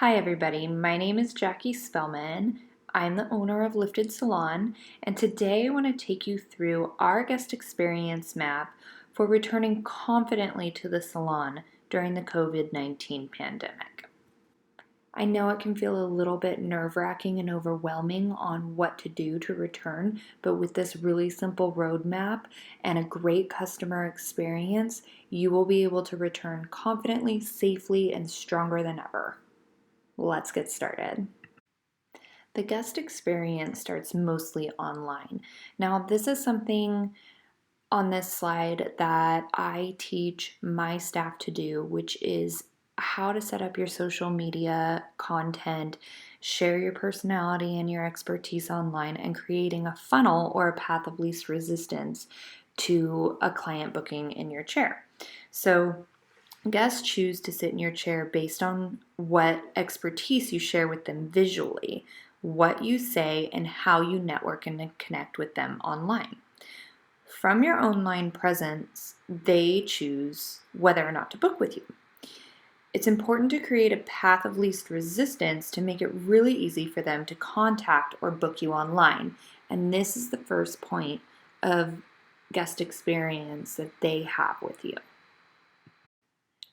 Hi everybody, my name is Jackie Spellman. I'm the owner of Lifted Salon, and today I want to take you through our guest experience map for returning confidently to the salon during the COVID-19 pandemic. I know it can feel a little bit nerve-wracking and overwhelming on what to do to return, but with this really simple roadmap and a great customer experience, you will be able to return confidently, safely, and stronger than ever. Let's get started. The guest experience starts mostly online. Now, this is something on this slide that I teach my staff to do, which is how to set up your social media content, share your personality and your expertise online, and creating a funnel or a path of least resistance to a client booking in your chair. So, guests choose to sit in your chair based on what expertise you share with them visually, what you say, and how you network and connect with them online. From your online presence, they choose whether or not to book with you. It's important to create a path of least resistance to make it really easy for them to contact or book you online. And this is the first point of guest experience that they have with you.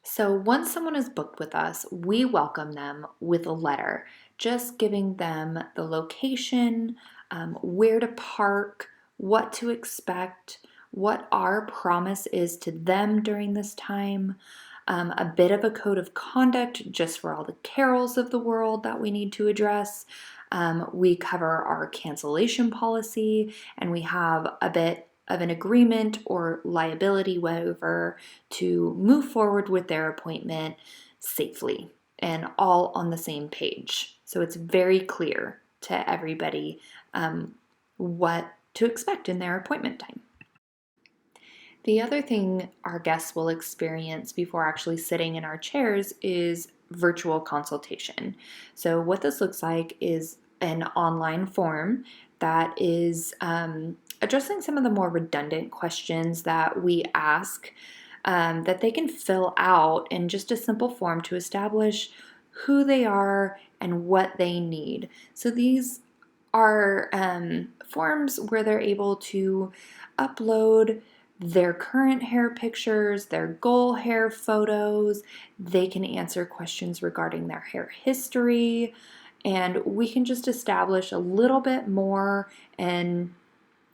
So once someone is booked with us, we welcome them with a letter, just giving them the location, where to park, what to expect, what our promise is to them during this time, a bit of a code of conduct just for all the carols of the world that we need to address. We cover our cancellation policy, and we have a bit of an agreement or liability waiver to move forward with their appointment safely and all on the same page. So it's very clear to everybody what to expect in their appointment time. The other thing our guests will experience before actually sitting in our chairs is virtual consultation. So what this looks like is an online form that is addressing some of the more redundant questions that we ask that they can fill out in just a simple form to establish who they are and what they need. So these are forms where they're able to upload their current hair pictures, their goal hair photos. They can answer questions regarding their hair history, and we can just establish a little bit more and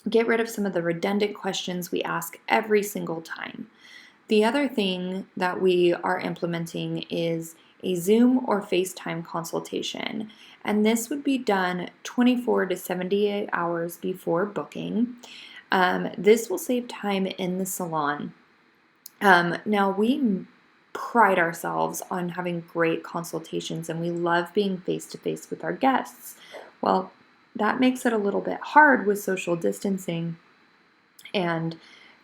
get rid of some of the redundant questions we ask every single time. The other thing that we are implementing is a Zoom or FaceTime consultation, and this would be done 24 to 78 hours before booking. This will save time in the salon. Now, we pride ourselves on having great consultations, and we love being face-to-face with our guests. Well, that makes it a little bit hard with social distancing and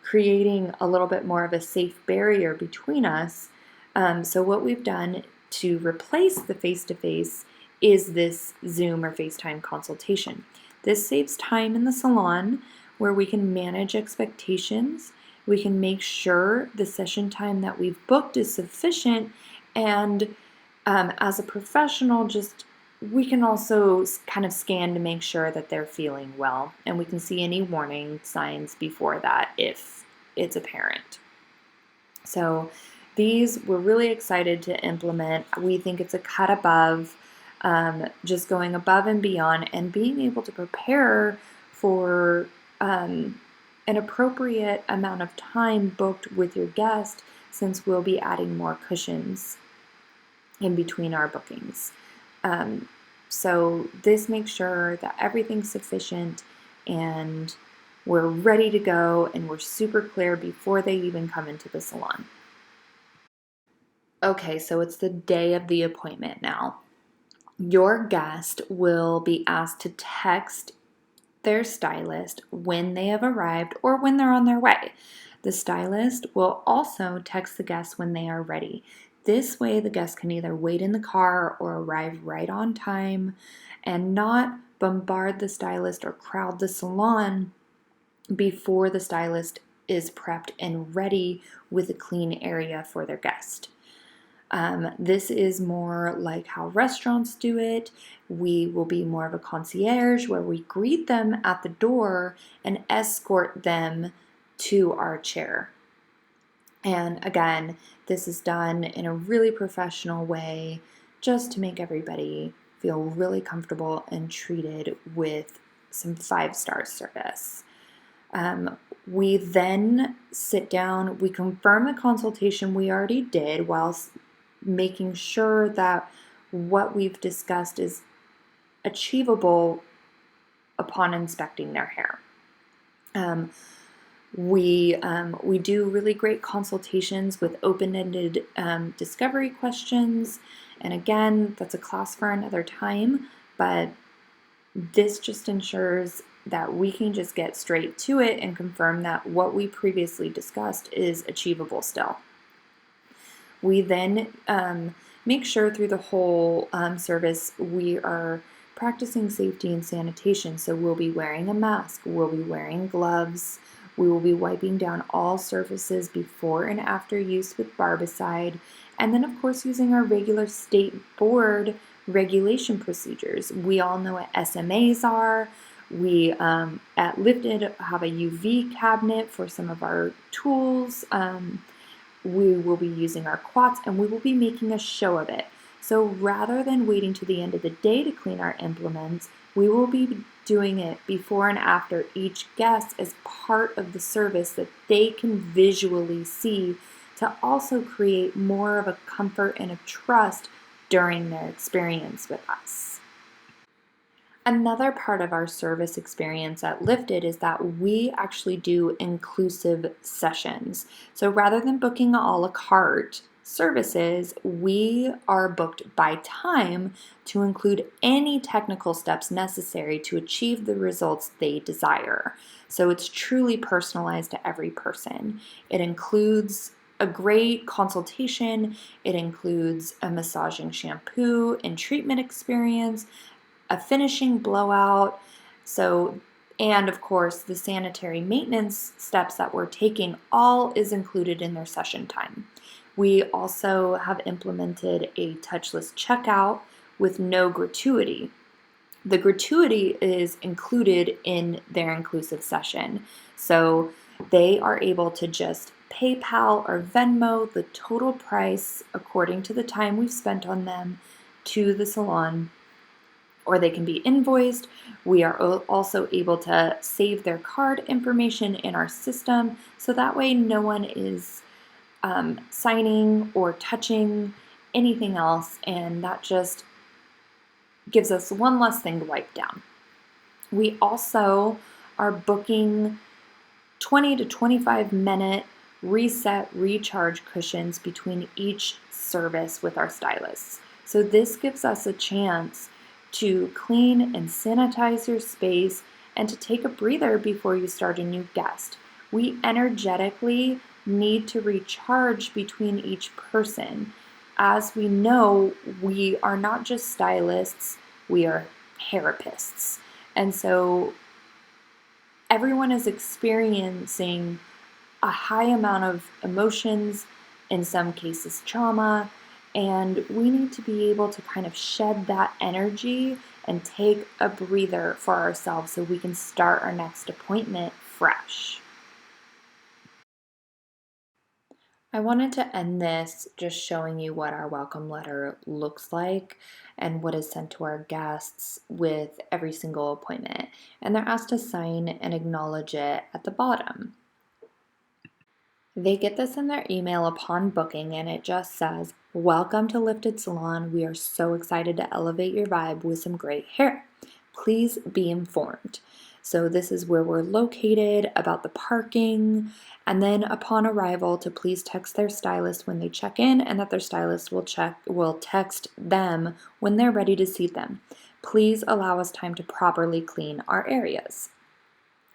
creating a little bit more of a safe barrier between us. So what we've done to replace the face-to-face is this Zoom or FaceTime consultation. This saves time in the salon where we can manage expectations. We can make sure the session time that we've booked is sufficient, and as a professional, we can also kind of scan to make sure that they're feeling well, and we can see any warning signs before that if it's apparent. So these we're really excited to implement. We think it's a cut above, just going above and beyond and being able to prepare for an appropriate amount of time booked with your guest, since we'll be adding more cushions in between our bookings. So this makes sure that everything's sufficient and we're ready to go and we're super clear before they even come into the salon. Okay, so it's the day of the appointment now. Your guest will be asked to text their stylist when they have arrived or when they're on their way. The stylist will also text the guest when they are ready. This way, the guest can either wait in the car or arrive right on time and not bombard the stylist or crowd the salon before the stylist is prepped and ready with a clean area for their guest. This is more like how restaurants do it. We will be more of a concierge where we greet them at the door and escort them to our chair. And again, this is done in a really professional way just to make everybody feel really comfortable and treated with some 5-star service. We then sit down, we confirm the consultation we already did whilst making sure that what we've discussed is achievable upon inspecting their hair. We do really great consultations with open-ended discovery questions. And again, that's a class for another time, but this just ensures that we can just get straight to it and confirm that what we previously discussed is achievable still. We then make sure through the whole service we are practicing safety and sanitation. So we'll be wearing a mask, we'll be wearing gloves, we will be wiping down all surfaces before and after use with barbicide, and then of course using our regular state board regulation procedures. We all know what SMAs are. We at Lifted have a UV cabinet for some of our tools. We will be using our quats and we will be making a show of it. So rather than waiting to the end of the day to clean our implements, we will be doing it before and after each guest as part of the service that they can visually see to also create more of a comfort and a trust during their experience with us. Another part of our service experience at Lifted is that we actually do inclusive sessions. So rather than booking a la carte services, we are booked by time to include any technical steps necessary to achieve the results they desire. So it's truly personalized to every person. It includes a great consultation, it includes a massaging shampoo and treatment experience, a finishing blowout, and of course the sanitary maintenance steps that we're taking, all is included in their session time. We also have implemented a touchless checkout with no gratuity. The gratuity is included in their inclusive session, so they are able to just PayPal or Venmo the total price according to the time we've spent on them to the salon, or they can be invoiced. We are also able to save their card information in our system, so that way no one is signing or touching anything else, and that just gives us one less thing to wipe down. We also are booking 20 to 25 minute reset recharge cushions between each service with our stylists. So this gives us a chance to clean and sanitize your space and to take a breather before you start a new guest. We energetically need to recharge between each person. As we know, we are not just stylists, we are therapists. And so everyone is experiencing a high amount of emotions, in some cases trauma, and we need to be able to kind of shed that energy and take a breather for ourselves so we can start our next appointment fresh. I wanted to end this just showing you what our welcome letter looks like and what is sent to our guests with every single appointment. And they're asked to sign and acknowledge it at the bottom. They get this in their email upon booking, and it just says, "Welcome to Lifted Salon. We are so excited to elevate your vibe with some great hair. Please be informed." So this is where we're located, about the parking, and then upon arrival to please text their stylist when they check in, and that their stylist will text them when they're ready to see them. Please allow us time to properly clean our areas.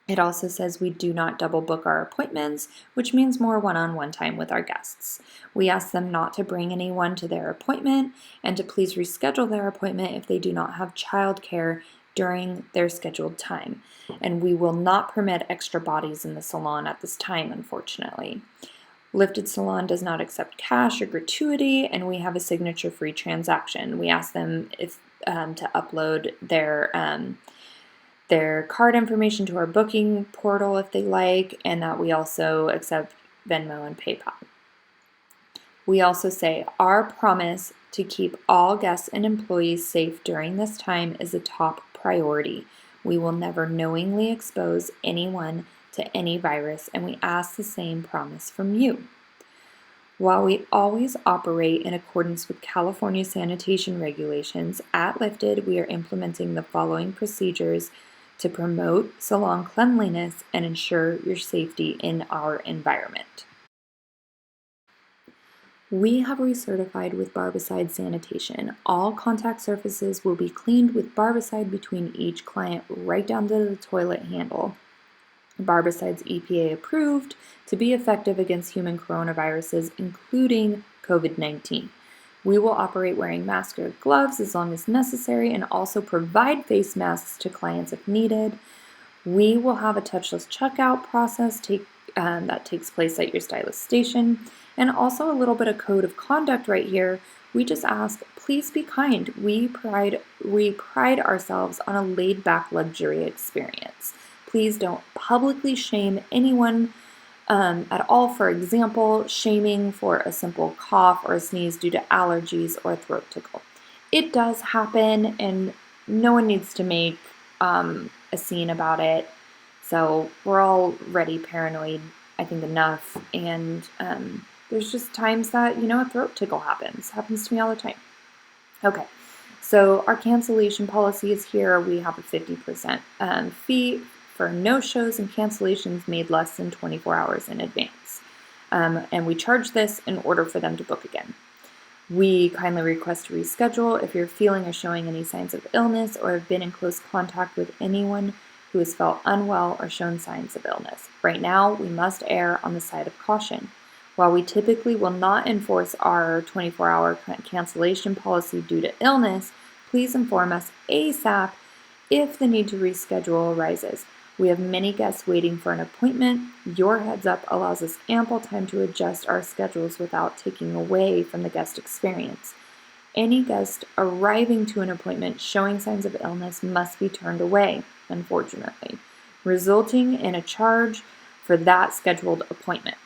It also says we do not double book our appointments, which means more one-on-one time with our guests. We ask them not to bring anyone to their appointment and to please reschedule their appointment if they do not have childcare during their scheduled time. And we will not permit extra bodies in the salon at this time, unfortunately. Lifted Salon does not accept cash or gratuity, and we have a signature-free transaction. We ask them if to upload their card information to our booking portal if they like, and that we also accept Venmo and PayPal. We also say our promise to keep all guests and employees safe during this time is a top priority. We will never knowingly expose anyone to any virus, and we ask the same promise from you. While we always operate in accordance with California sanitation regulations, at Lifted we are implementing the following procedures to promote salon cleanliness and ensure your safety in our environment. We have recertified with Barbicide sanitation. All contact surfaces will be cleaned with Barbicide between each client right down to the toilet handle. Barbicide's EPA approved to be effective against human coronaviruses, including COVID-19. We will operate wearing masks or gloves as long as necessary and also provide face masks to clients if needed. We will have a touchless checkout process that takes place at your stylist station. And also a little bit of code of conduct right here. We just ask, please be kind. We pride ourselves on a laid-back luxury experience. Please don't publicly shame anyone at all. For example, shaming for a simple cough or a sneeze due to allergies or a throat tickle. It does happen, and no one needs to make a scene about it. So we're already paranoid, I think, enough, and there's just times that, a throat tickle happens. Happens to me all the time. Okay, so our cancellation policy is here. We have a 50% fee for no-shows and cancellations made less than 24 hours in advance. And we charge this in order for them to book again. We kindly request to reschedule if you're feeling or showing any signs of illness or have been in close contact with anyone who has felt unwell or shown signs of illness. Right now, we must err on the side of caution. While we typically will not enforce our 24-hour cancellation policy due to illness, please inform us ASAP if the need to reschedule arises. We have many guests waiting for an appointment. Your heads up allows us ample time to adjust our schedules without taking away from the guest experience. Any guest arriving to an appointment showing signs of illness must be turned away, unfortunately, resulting in a charge for that scheduled appointment.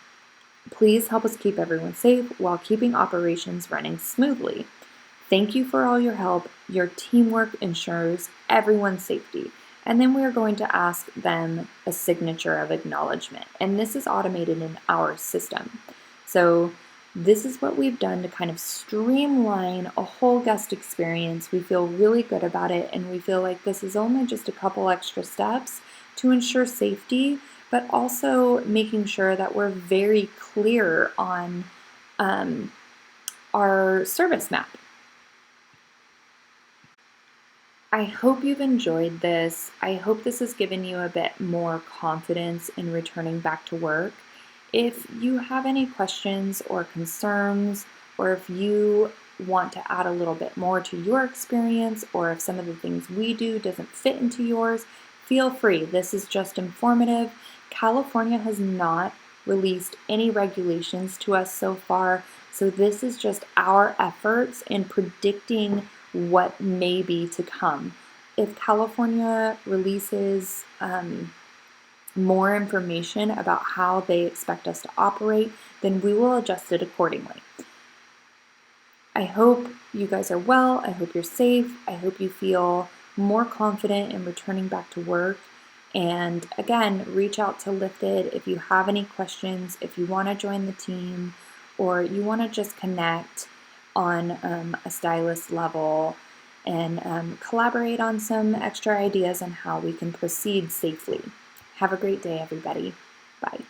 Please help us keep everyone safe while keeping operations running smoothly. Thank you for all your help. Your teamwork ensures everyone's safety. And then we are going to ask them a signature of acknowledgement. And this is automated in our system. So this is what we've done to kind of streamline a whole guest experience. We feel really good about it, and we feel like this is only just a couple extra steps to ensure safety, but also making sure that we're very clear on our service map. I hope you've enjoyed this. I hope this has given you a bit more confidence in returning back to work. If you have any questions or concerns, or if you want to add a little bit more to your experience, or if some of the things we do doesn't fit into yours, feel free. This is just informative. California has not released any regulations to us so far, so this is just our efforts in predicting what may be to come. If California releases more information about how they expect us to operate, then we will adjust it accordingly. I hope you guys are well. I hope you're safe. I hope you feel more confident in returning back to work. And again, reach out to Lifted if you have any questions, if you want to join the team, or you want to just connect on a stylist level and collaborate on some extra ideas on how we can proceed safely. Have a great day, everybody. Bye.